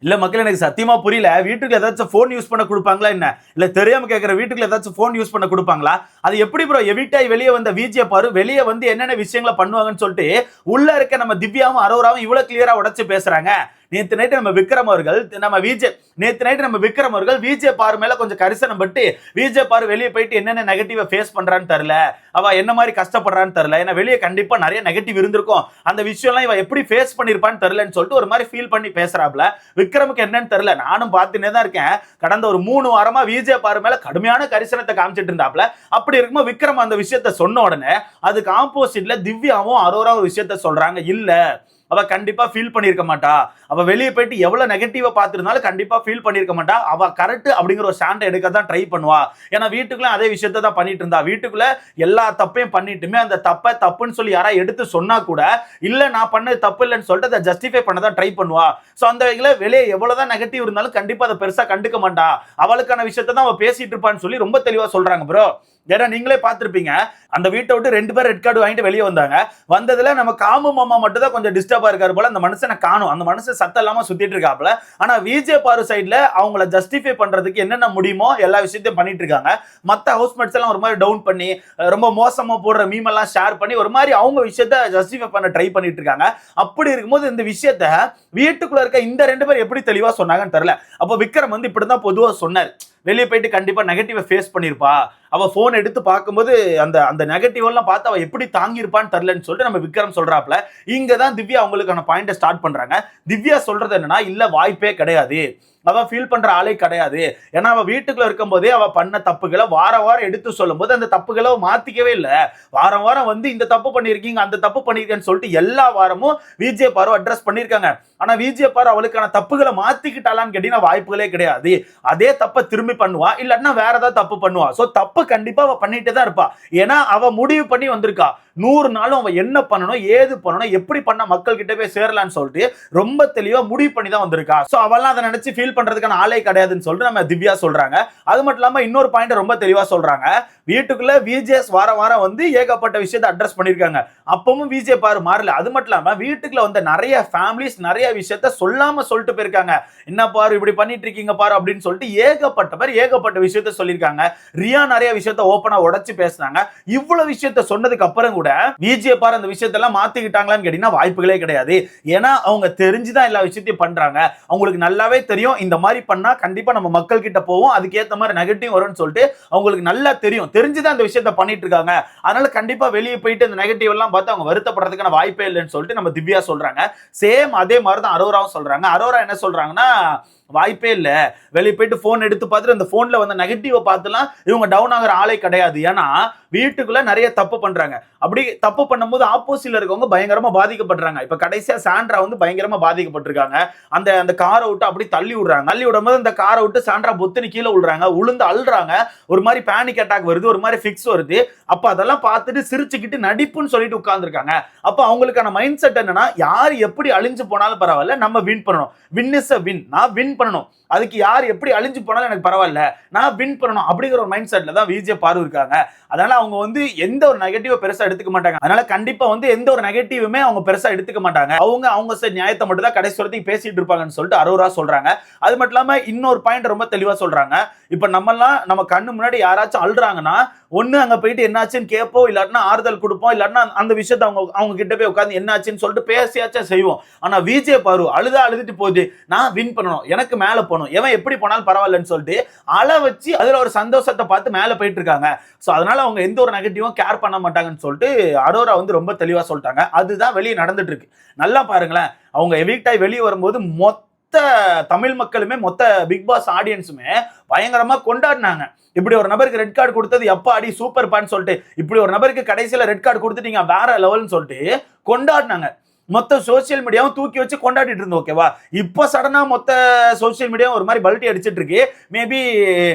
இல்ல மக்கள் எனக்கு சத்தியமா புரியல. வீட்டுக்குள்ள ஏதாச்சும் ஃபோன் யூஸ் பண்ண குடுப்பாங்களா என்ன? இல்ல தெரியாம கேட்கிறேன். வீட்டுக்குள்ள ஏதாச்சும் ஃபோன் யூஸ் பண்ண குடுப்பாங்களா? அது எப்படி ப்ரோ எவிக்ட் ஆயி வெளிய வந்த விஜே பாரு, வெளிய வந்து என்னென்ன விஷயங்கள பண்ணுவாங்கன்னு சொல்லிட்டு, உள்ள இருக்க நம்ம திவ்யாவும், அரோராவும் இவ்ளோ கிளியரா உடைச்சு பேசுறாங்க. நேத்து நைட் நம்ம விக்ரம் அவர்கள் நம்ம விஜே நேத்து நைட் நம்ம விக்ரம் அவர்கள் விஜே பாரு மேல கொஞ்சம் கரிசனம் பட்டு விஜே பாரு வெளிய போயிட்டு என்னென்ன நெகட்டிவ ஃபேஸ் பண்றான்னு தெரியல. அவ என்ன மாதிரி கஷ்டப்படுறான்னு தெரியல. ஏன்னா வெளிய கண்டிப்பா நிறைய நெகட்டிவ் இருந்திருக்கும். அந்த விஷயம்லாம் இவ எப்படி ஃபேஸ் பண்ணிருப்பான்னு தெரியலன்னு சொல்லிட்டு ஒரு மாதிரி ஃபீல் பண்ணி பேசுறாப்ல. விக்ரமுக்கு என்னன்னு தெரியல. நானும் பார்த்துனே தான் இருக்கேன். கடந்த ஒரு 3 வாரமா விஜே பாரு மேல கடுமையான கரிசனத்தை காமிச்சிட்டு இருந்தாப்ல. அப்படி இருக்கும்போது விக்ரம் அந்த விஷயத்த சொன்ன உடனே அதுக்கு ஆப்போசிட்ல திவ்யாவும் அரோரா ஒரு விஷயத்த சொல்றாங்க. இல்ல அவ கண்டிப்பா ஃபீல் பண்ணிருக்க மாட்டா. அவ வெளியே போயிட்டு எவ்வளவு நெகட்டிவா பார்த்திருந்தாலும் கண்டிப்பா ஃபீல் பண்ணிருக்க மாட்டா. அவ கரெக்ட் அப்படிங்கிற ஒரு ஸ்டாண்ட் எடுக்க தான் ட்ரை பண்ணுவா. ஏன்னா வீட்டுக்குள்ள அதே விஷயத்தை தான் பண்ணிட்டு இருந்தா. வீட்டுக்குள்ள எல்லா தப்பையும் பண்ணிட்டுமே அந்த தப்பை தப்புன்னு சொல்லி யாரா எடுத்து சொன்னா கூட இல்ல நான் பண்ணது தப்பு இல்லைன்னு சொல்லிட்டு அதை ஜஸ்டிஃபை பண்ண தான் ட்ரை பண்ணுவா. சோ அந்த வகையில வெளியே எவ்வளவுதான் நெகட்டிவ் இருந்தாலும் கண்டிப்பா அதை பெருசா கண்டுக்க மாட்டா. அவளுக்கான விஷயத்தை தான் அவ பேசிட்டு இருப்பான்னு சொல்லி ரொம்ப தெளிவா சொல்றாங்க ப்ரோ. ஏன்னா நீங்களே பார்த்திருப்பீங்க. அந்த வீட்டை விட்டு 2 பேர் ரெட் கார்டு வாங்கிட்டு வெளியே வந்தாங்க. வந்ததுல நம்ம காமு மாமா மட்டும் தான் கொஞ்சம் டிஸ்டர்பா இருக்காரு போல. அந்த மனுஷனை காணும். அந்த மனுஷன் சத்தம் இல்லாம சுத்திட்டு இருக்காப்ல. ஆனா விஜே பாரு சைடுல அவங்கள ஜஸ்டிஃபை பண்றதுக்கு என்னென்ன முடியுமோ எல்லா விஷயத்தையும் பண்ணிட்டு இருக்காங்க. மத்த ஹவுஸ்மேட்ஸ் எல்லாம் ஒரு மாதிரி டவுன் பண்ணி ரொம்ப மோசமா போடுற மீம் எல்லாம் ஷேர் பண்ணி ஒரு மாதிரி அவங்க விஷயத்த ஜஸ்டிஃபை பண்ண ட்ரை பண்ணிட்டு இருக்காங்க. அப்படி இருக்கும்போது இந்த விஷயத்த வீட்டுக்குள்ள இருக்க இந்த 2 பேர் எப்படி தெளிவா சொன்னாங்கன்னு தெரியல. அப்போ விக்ரம் வந்து இப்படிதான் பொதுவா சொன்னார். வெளியே போயிட்டு கண்டிப்பா நெகட்டிவ் ஃபேஸ் பண்ணிருப்பா. அவ போன் எடுத்து பார்க்கும்போது அந்த அந்த நெகட்டிவ் எல்லாம் பார்த்து அவ எப்படி தாங்கி இருப்பான்னு தெரியலன்னு சொல்லிட்டு நம்ம விக்ரம் சொல்றாப்ல. இங்க தான் திவ்யா அவங்களுக்கான பாயிண்ட ஸ்டார்ட் பண்றாங்க. திவ்யா சொல்றது என்னன்னா இல்ல வாய்ப்பே கிடையாது. அவ ஃபீல் பண்ற ஆளே கிடையாது. ஏன்னா அவ வீட்டுக்குள்ள இருக்கும் போதே அவ பண்ண தப்புகளை வாரம் எடுத்து சொல்லும் போது அந்த தப்புகளை மாத்திக்கவே இல்ல. வாரம் வந்து இந்த தப்பு பண்ணிருக்கீங்க அந்த தப்பு பண்ணிருக்கேன்னு சொல்லிட்டு எல்லா வாரமும் விஜே பாரு அட்ரஸ் பண்ணிருக்காங்க. ஆனா விஜே பாரு அவளுக்கான தப்புகளை மாத்திக்கிட்டாலான்னு கேட்டீங்கன்னா வாய்ப்புகளே கிடையாது. அதே தப்ப திரும்பி பண்ணுவா, இல்லன்னா வேற ஏதாவது தப்பு பண்ணுவா. சோ தப்பு கண்டிப்பா அவ பண்ணிட்டே தான் இருப்பா. ஏன்னா அவ முடிவு பண்ணி வந்திருக்கா. 100 நாளும் அவ என்ன பண்ணணும், ஏது பண்ணணும், எப்படி பண்ண மக்கள் கிட்ட போய் சேரலாம்னு சொல்லிட்டு ரொம்ப தெளிவா முடிவு பண்ணி தான் வந்திருக்கா. சோ அவெல்லாம் அதை நினைச்சு ஃபீல் பண்றதுக்கான ஆளே கிடையாதுன்னு சொல்லிட்டு நம்ம திவ்யா சொல்றாங்க. அது மட்டும் இல்லாம இன்னொரு பாயிண்ட் ரொம்ப தெளிவா சொல்றாங்க. வீட்டுக்குள்ள விஜேஸ் வாரம் வந்து ஏகப்பட்ட விஷயத்தை அட்ரஸ் பண்ணிருக்காங்க. அப்பவும் விஜே பாரு மாறல. அது மட்டும் இல்லாம வீட்டுக்குள்ள வந்த நிறைய ஃபேமிலிஸ் நிறைய விஷயத்த சொல்லாம சொல்லிட்டு போயிருக்காங்க. என்ன பாரு இப்படி பண்ணிட்டு இருக்கீங்க பாரு அப்படின்னு சொல்லிட்டு ஏகப்பட்ட பேர் ஏகப்பட்ட விஷயத்த சொல்லியிருக்காங்க. ரியா நிறைய விஷயத்த ஓப்பனா உடைச்சு பேசினாங்க. இவ்வளவு விஷயத்த சொன்னதுக்கு அப்புறம் கூட விஜே பாரு அந்த விஷயத்தெல்லாம் மாத்திக்கிட்டாங்களான்னு கேட்டீங்கன்னா வாய்ப்புகளே கிடையாது. ஏன்னா அவங்க தெரிஞ்சுதான் எல்லா விஷயத்தையும் பண்றாங்க. அவங்களுக்கு நல்லாவே தெரியும் இந்த மாதிரி பண்ணா கண்டிப்பா நம்ம மக்கள் கிட்ட போவோம், அதுக்கேற்ற மாதிரி நெகட்டிவ் வரும்னு சொல்லிட்டு அவங்களுக்கு நல்லா தெரியும். தெரிஞ்சுதான் அந்த விஷயத்த பண்ணிட்டு இருக்காங்க. அதனால கண்டிப்பா வெளியே போயிட்டு இந்த நெகட்டிவ் எல்லாம் பார்த்து அவங்க வருத்தப்படுறதுக்கான வாய்ப்பே இல்லைன்னு சொல்லிட்டு நம்ம திவ்யா சொல்றாங்க. சேம் அதே மாதிரி தான் அரோராவும் சொல்றாங்க. அரோரா என்ன சொல்றாங்கன்னா வாய்ப்பே இல்ல. வெளியே போயிட்டு போன் எடுத்து பார்த்துட்டு அந்த போன்ல வந்து நெகட்டிவ் பார்த்துலாம் இவங்க டவுன் ஆகிற ஆளே கிடையாது. ஏன்னா வீட்டுக்குள்ள நிறைய தப்பு பண்றாங்க. அப்படி தப்பு பண்ணும்போது ஆப்போசிட்ல இருக்கவங்க பயங்கரமா பாதிக்கப்படுறாங்க. இப்ப கடைசியா சாண்ட்ரா வந்து பயங்கரமா பாதிக்கப்பட்டிருக்காங்க. அந்த அந்த காரை விட்டு அப்படி தள்ளி விடுறாங்க. தள்ளி விடும்போது அந்த காரை விட்டு சாண்ட்ரா பொத்துன்னு கீழே விழுறாங்க. உளுந்து அழுறாங்க. ஒரு மாதிரி பேனிக் அட்டாக் வருது, ஒரு மாதிரி ஃபிக்ஸ் வருது. அப்ப அதெல்லாம் பார்த்துட்டு சிரிச்சுக்கிட்டு நடிப்புன்னு சொல்லிட்டு உட்கார்ந்துருக்காங்க. அப்ப அவங்களுக்கான மைண்ட் செட் என்னன்னா யார் எப்படி அழிஞ்சு போனாலும் பரவாயில்ல, நம்ம வின் பண்ணணும். Win is a win. நான் வின் பண்ணணும். அதுக்கு யார் எப்படி அழிஞ்சு போனாலும் எனக்கு பரவாயில்ல, நான் வின் பண்ணணும் அப்படிங்கிற ஒரு மைண்ட் செட்ல தான் விஜே பாரு இருக்காங்க. அதனால அவங்க வந்து எந்த ஒரு நெகட்டிவ் பெருசா எடுத்துக்க மாட்டாங்க. அதனால கண்டிப்பா வந்து எந்த ஒரு நெகட்டிவுமே அவங்க பெருசா எடுத்துக்க மாட்டாங்க. அவங்க சைடு நியாயத்தை மட்டும் தான் கடைசி வரைக்கும் பேசிட்டு இருப்பாங்கன்னு சொல்லிட்டு அரோரா சொல்றாங்க. அது மட்டும் இல்லாம இன்னொரு பாயிண்ட் ரொம்ப தெளிவா சொல்றாங்க. இப்ப நம்ம கண்ணு முன்னாடி யாராச்சும் அழுறாங்கன்னா ஒண்ணு அங்க போயிட்டு என்னாச்சுன்னு கேட்போம், இல்லாட்டினா ஆறுதல் கொடுப்போம், இல்லாட்டினா அந்த விஷயத்தை அவங்க கிட்ட போய் உட்காந்து என்னாச்சுன்னு சொல்லிட்டு பேசியாச்சும் செய்வோம். ஆனா விஜே பாரு அழுதுட்டு போகுது, நான் வின் பண்ணணும், எனக்கு மேல போகணும், எவன் எப்படி போனாலும் பரவாயில்லன்னு சொல்லிட்டு அழ வச்சு அதுல ஒரு சந்தோஷத்தை பார்த்து மேல போயிட்டு இருக்காங்க. சோ அதனால அவங்க எந்த ஒரு நெகட்டிவும் கேர் பண்ண மாட்டாங்கன்னு சொல்லிட்டு அரோரா வந்து ரொம்ப தெளிவா சொல்லிட்டாங்க. அதுதான் வெளியே நடந்துட்டு இருக்கு. நல்லா பாருங்களேன், அவங்க எவிக்ட் ஆகி வெளியே வரும்போது மொத்த தமிழ் மக்களுமே மொத்த பிக் பாஸ் ஆடியன்ஸுமே பயங்கரமா கொண்டாடினாங்க. இப்படி ஒரு நபருக்கு ரெட் கார்டு கொடுத்தது எப்ப அடி சூப்பர் பான்னு சொல்லிட்டு, இப்படி ஒரு நபருக்கு கடைசியில ரெட் கார்டு கொடுத்துட்டீங்க வேற லெவல்னு சொல்லிட்டு கொண்டாடினாங்க. மொத்த சோசியல் மீடியாவும் தூக்கி வச்சு கொண்டாடிட்டு இருந்தோம். ஓகேவா? இப்ப சடனா மொத்த சோசியல் மீடியாவும் ஒரு மாதிரி பல்ட்டி அடிச்சிட்டு இருக்கு. மேபி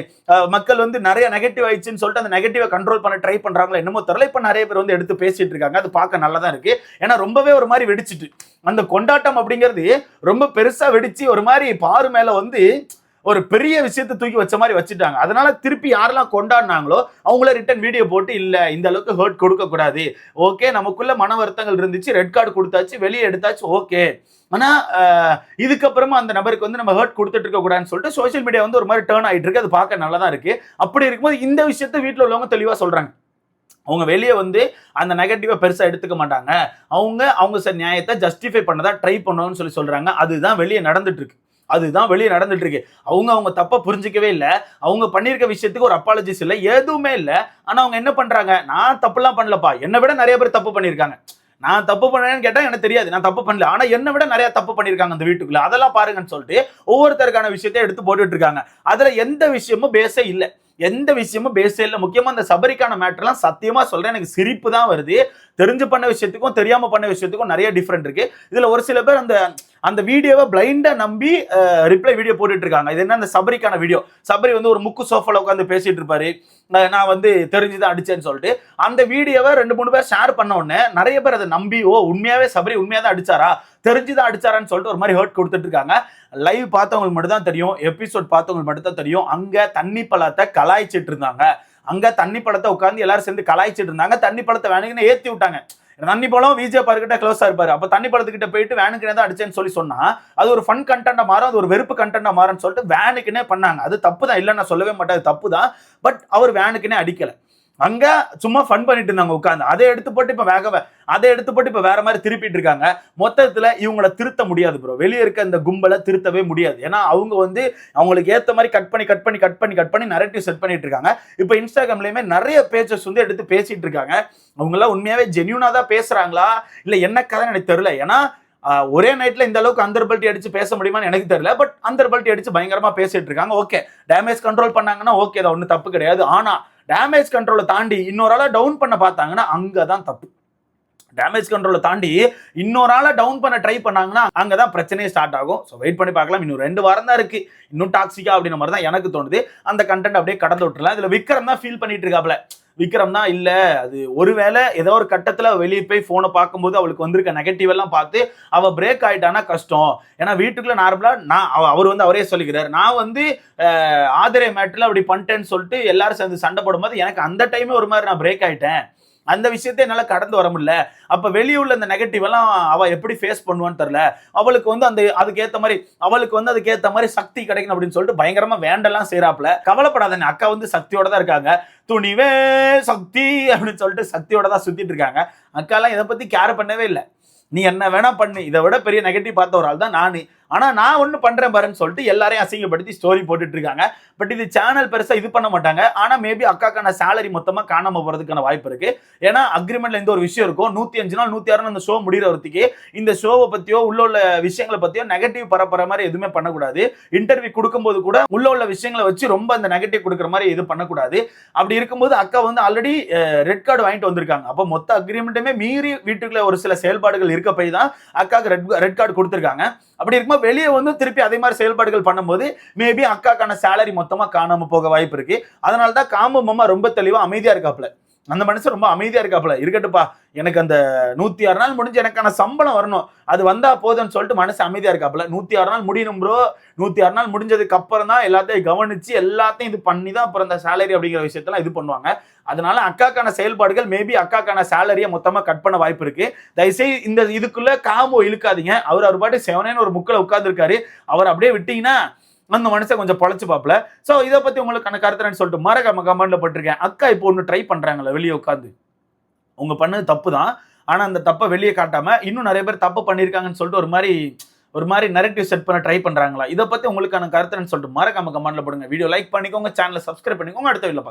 மக்கள் வந்து நிறைய நெகட்டிவ் ஆயிடுச்சுன்னு சொல்லிட்டு அந்த நெகட்டிவ் கண்ட்ரோல் பண்ண ட்ரை பண்றாங்களோ என்னமோ தெரியல. இப்ப நிறைய பேர் வந்து எடுத்து பேசிட்டு இருக்காங்க. அது பார்க்க நல்லா தான் இருக்கு. ஏன்னா ரொம்பவே ஒரு மாதிரி வெடிச்சிட்டு அந்த கொண்டாட்டம் அப்படிங்கிறது ரொம்ப பெருசா வெடிச்சு ஒரு மாதிரி பாரு மேல வந்து ஒரு பெரிய விஷயத்தை தூக்கி வச்ச மாதிரி வச்சுட்டாங்க. அதனால திருப்பி யாரெல்லாம் கொண்டாடினாங்களோ அவங்கள ரிட்டன் வீடியோ போட்டு இல்ல இந்த அளவுக்கு ஹர்ட் கொடுக்க கூடாது, ஓகே நமக்குள்ள மன வருத்தங்கள் இருந்துச்சு, ரெட் கார்டு கொடுத்தாச்சு, வெளியே எடுத்தாச்சு, ஓகே. ஆனா இதுக்கப்புறமா அந்த நபருக்கு வந்து நம்ம ஹர்ட் கொடுத்துட்டு இருக்க கூடாதுன்னு சொல்லிட்டு சோசியல் மீடியா வந்து ஒரு மாதிரி டேர்ன் ஆயிட்டு இருக்கு. அது பார்க்க நல்லா தான் இருக்கு. அப்படி இருக்கும்போது இந்த விஷயத்த வீட்டில் உள்ளவங்க தெளிவா சொல்றாங்க. அவங்க வெளியே வந்து அந்த நெகட்டிவா பெருசா எடுத்துக்க மாட்டாங்க. அவங்க சார் நியாயத்தை ஜஸ்டிஃபை பண்ணதா ட்ரை பண்ணுவாங்கன்னு சொல்றாங்க. அதுதான் வெளியே நடந்துட்டு இருக்கு. அவங்க தப்ப புரிஞ்சிக்கவே இல்ல. அவங்க பண்ணிருக்க விஷயத்துக்கு ஒரு அப்பாலஜிஸ் இல்ல, எதுவுமே இல்ல. ஆனா அவங்க என்ன பண்றாங்க, நான் தப்புலாம் பண்ணலப்பா, என்னை விட நிறைய பேர் தப்பு பண்ணிருக்காங்க. நான் தப்பு பண்ணேன்னு கேட்டா எனக்கு தெரியாது, நான் தப்பு பண்ணல. ஆனா என்னை விட நிறைய தப்பு பண்ணிருக்காங்க அந்த வீட்டுக்குள்ள, அதெல்லாம் பாருங்கன்னு சொல்லிட்டு ஒவ்வொருத்தருக்கான விஷயத்தை எடுத்து போட்டுட்டு இருக்காங்க. அதுல எந்த விஷயமும் பேசே இல்ல. முக்கியமா அந்த சபரிக்கான மேட்டர்லாம் சத்தியமா சொல்றேன், எனக்கு சிரிப்பு தான் வருது. தெரிஞ்சு பண்ண விஷயத்துக்கும் தெரியாம பண்ண விஷயத்துக்கும் நிறைய டிஃபரெண்ட் இருக்கு. இதுல ஒரு சில பேர் அந்த வீடியோவை பிளைண்டா நம்பி ரிப்ளை வீடியோ போட்டுட்டு இருக்காங்க. இது என்ன, அந்த சபரிக்கான வீடியோ, சபரி வந்து ஒரு முக்கு சோஃபால உட்காந்து பேசிட்டு இருப்பாரு, நான் வந்து தெரிஞ்சுதான் அடிச்சேன்னு சொல்லிட்டு அந்த வீடியோவை 2-3 பேர் ஷேர் பண்ண உடனே நிறைய பேர் அதை நம்பி ஓ உண்மையாவே சபரி உண்மையாதான் அடிச்சாரா, தெரிஞ்சுதான் அடிச்சாரான்னு சொல்லிட்டு ஒரு மாதிரி ஹர்ட் கொடுத்துட்டு இருக்காங்க. லைவ் பார்த்தவங்களுக்கு மட்டும் தான் தெரியும், எபிசோட் பார்த்தவங்களுக்கு மட்டும் தான் தெரியும். அங்க தண்ணி பழத்தை கலாய்ச்சிட்டு இருந்தாங்க. அங்க தண்ணி பழத்தை உட்காந்து எல்லாரும் சேர்ந்து கலாய்ச்சிட்டு இருந்தாங்க. தண்ணி பழத்தை வேணுங்கன்னு ஏத்தி விட்டாங்க. தண்ணி பழம் விஜய் பார்க்கிட்ட க்ளோஸா இருப்பாரு, அப்ப தண்ணி பழத்துக்கிட்ட போயிட்டு வேனுக்குனே தான் அடிச்சேன்னு சொன்னா அது ஒரு ஃபன் கண்டென்ட்டா மாறும், அது ஒரு வெறுப்பு கண்டென்ட்டா மாறும்னு சொல்லிட்டு வேனுக்குனே பண்ணாங்க. அது தப்பு தான், இல்ல நான் சொல்லவே மாட்டேன், அது தப்பு தான். பட் அவர் வேனுக்குனே அடிக்கல, அங்க சும்மா ஃபன் பண்ணிட்டு இருந்தாங்க உட்காந்து. அதை எடுத்து போட்டு இப்ப வேற மாதிரி திருப்பிட்டு இருக்காங்க. மொத்தத்துல இவங்களை திருத்த முடியாது ப்ரோ. வெளியே இருக்க இந்த கும்பலை திருத்தவே முடியாது. ஏன்னா அவங்க வந்து அவங்களுக்கு ஏத்த மாதிரி கட் பண்ணி நரேட்டிவ் செட் பண்ணிட்டு இருக்காங்க. இப்ப இன்ஸ்டாகிராம்லயுமே நிறைய பேஜஸ் வந்து எடுத்து பேசிட்டு இருக்காங்க. அவங்க எல்லாம் உண்மையாவே ஜென்யூனா தான் பேசுறாங்களா இல்ல என்ன கதைன்னு எனக்கு தெரியல. ஏன்னா ஒரே நைட்ல இந்த அளவுக்கு அந்தர்பல்ட்டி அடிச்சு பேச முடியுமான்னு எனக்கு தெரியல. பட் அந்தர்பல்ட்டி அடிச்சு பயங்கரமா பேசிட்டு இருக்காங்க. ஓகே, டேமேஜ் கண்ட்ரோல் பண்ணாங்கன்னா ஓகே தான், ஒன்னும் தப்பு கிடையாது. ஆனா டேமேஜ் கண்ட்ரோலை தாண்டி இன்னொரு ஆளை டவுன் பண்ண பார்த்தாங்கன்னா அங்கதான் தப்பு. டேமேஜ் கண்ட்ரோலை தாண்டி இன்னொரு ஆளை டவுன் பண்ண ட்ரை பண்ணாங்கன்னா அங்கதான் பிரச்சனையே ஸ்டார்ட் ஆகும். ஸோ வெயிட் பண்ணி பார்க்கலாம். இன்னும் 2 வாரம் தான் இருக்கு, இன்னும் டாக்ஸிக்கா அப்படின்ற மாதிரி தான் எனக்கு தோணுது. அந்த கண்டென்ட் அப்படியே கடந்து விட்டுறலாம். இதுல விக்ரம் தான் ஃபீல் பண்ணிட்டு இருக்காப்ல. விக்ரம் தான் இல்ல, அது ஒருவேளை ஏதோ ஒரு கட்டத்துல வெளியே போய் போனை பார்க்கும்போது அவளுக்கு வந்திருக்க நெகட்டிவ் எல்லாம் பார்த்து அவ பிரேக் ஆயிட்டானா கஷ்டம். ஏன்னா வீட்டுக்குள்ள நார்மலா அவர் வந்து அவரே சொல்லிக்கிறார், நான் வந்து ஆதரே மேட்டர்ல அப்படி பண்ணிட்டேன்னு சொல்லிட்டு எல்லாரும் சேர்ந்து சண்டை போடும்போது எனக்கு அந்த டைமே ஒரு மாதிரி நான் பிரேக் ஆயிட்டேன், அந்த விஷயத்தை என்னால கடந்து வர முடியல. அப்ப வெளியே உள்ள அந்த நெகட்டிவ் எல்லாம் அவ எப்படி ஃபேஸ் பண்ணுவான்னு தெரியல. அவளுக்கு வந்து அதுக்கேத்த மாதிரி சக்தி கிடைக்கணும் அப்படின்னு சொல்லிட்டு பயங்கரமா வேண்டெல்லாம் செய்யறாப்ல. கவலைப்படாத, அக்கா வந்து சக்தியோட தான் இருக்காங்க. துணிவே சக்தி அப்படின்னு சொல்லிட்டு சக்தியோட தான் சுத்திட்டு இருக்காங்க. அக்கா எல்லாம் இதை பத்தி கேர் பண்ணவே இல்லை. நீ என்ன வேணா பண்ணு, இதை விட பெரிய நெகட்டிவ் பார்த்த ஒரு ஆள் தான் நானு. ஆனா நான் ஒண்ணு பண்றேன் பாருன்னு சொல்லிட்டு எல்லாரையும் அசிங்கப்படுத்தி ஸ்டோரி போட்டுட்டு இருக்காங்க. பட் இது சேனல் பெருசா இது பண்ண மாட்டாங்க. ஆனா மேபி அக்காக்கான சேலரி மொத்தமா காணாம போறதுக்கான வாய்ப்பு இருக்கு. ஏன்னா அக்ரிமெண்ட்ல இந்த ஒரு விஷயம் இருக்கும், 105 நாள் 106 அந்த ஷோ முடிகிற ஒருத்திக்கு இந்த ஷோவை பத்தியோ உள்ள விஷயங்களை பத்தியோ நெகட்டிவ் பரப்புற மாதிரி எதுவுமே பண்ணக்கூடாது. இன்டர்வியூ கொடுக்கும்போது கூட உள்ள விஷயங்களை வச்சு ரொம்ப அந்த நெகட்டிவ் கொடுக்குற மாதிரி எதுவும் பண்ணக்கூடாது. அப்படி இருக்கும்போது அக்கா வந்து ஆல்ரெடி ரெட் கார்டு வாங்கிட்டு வந்திருக்காங்க. அப்போ மொத்த அக்ரிமெண்ட்டுமே மீறி வீட்டுக்குள்ள ஒரு சில செயல்பாடுகள் இருக்க போய் தான் அக்காவுக்கு ரெட் கார்டு கொடுத்திருக்காங்க. அப்படி இருக்கும்போது வெளியே வந்து திருப்பி அதே மாதிரி செயல்பாடுகள் பண்ணும்போது மேபி அக்காக்கான சேலரி மொத்தமா காணாம போக வாய்ப்பு இருக்கு. அதனாலதான் காம்பு மாமா ரொம்ப தெளிவா அமைதியா இருக்காப்ல. அந்த மனுஷன் ரொம்ப அமைதியா இருக்காப்ல. இருக்கட்டுப்பா, எனக்கு அந்த 106 நாள் முடிஞ்சு எனக்கான சம்பளம் வரணும், அது வந்தா போதும்னு சொல்லிட்டு மனுஷன் அமைதியா இருக்காப்ல. 106 நாள் முடியணும் ப்ரோ. 106 நாள் முடிஞ்சதுக்கு அப்புறம் தான் எல்லாத்தையும் கவனிச்சு எல்லாத்தையும் இது பண்ணி தான் அப்புறம் அந்த சேலரி அப்படிங்கிற விஷயத்தெல்லாம் இது பண்ணுவாங்க. அதனால அக்காக்கான செயல்பாடுகள் மேபி அக்காக்கான சேலரியை மொத்தமா கட் பண்ண வாய்ப்பு இருக்கு. தயவுசெய்து இந்த இதுக்குள்ள காம்போ இழுக்காதீங்க. அவர் பாட்டு செவனேன்னு ஒரு முக்கில் உட்கார்ந்து இருக்காரு. அவர் அப்படியே விட்டீங்கன்னா அந்த மனுஷன் கொஞ்சம் பொழைச்சு பாப்பல. சோ இதை பத்தி உங்களுக்கான கருத்துன்னு சொல்லிட்டு மறக்காம கமெண்ட்ல போட்டிருக்கேன். அக்கா இப்போ ஒண்ணு ட்ரை பண்றாங்கல்ல வெளியே உட்காந்து, உங்க பண்ணது தப்பு தான். ஆனா அந்த தப்பை வெளியே காட்டாம இன்னும் நிறைய பேர் தப்பு பண்ணிருக்காங்கன்னு சொல்லிட்டு ஒரு மாதிரி நரேட்டிவ் செட் பண்ண ட்ரை பண்றாங்களா? இதை பத்தி உங்களுக்கான கருத்துன்னு சொல்லிட்டு மறக்காம கமெண்ட்ல போடுங்க. வீடியோ லைக் பண்ணிக்கோங்க, சேனலை சப்ஸ்கிரைப் பண்ணிக்கோங்க. அடுத்த வீடியோல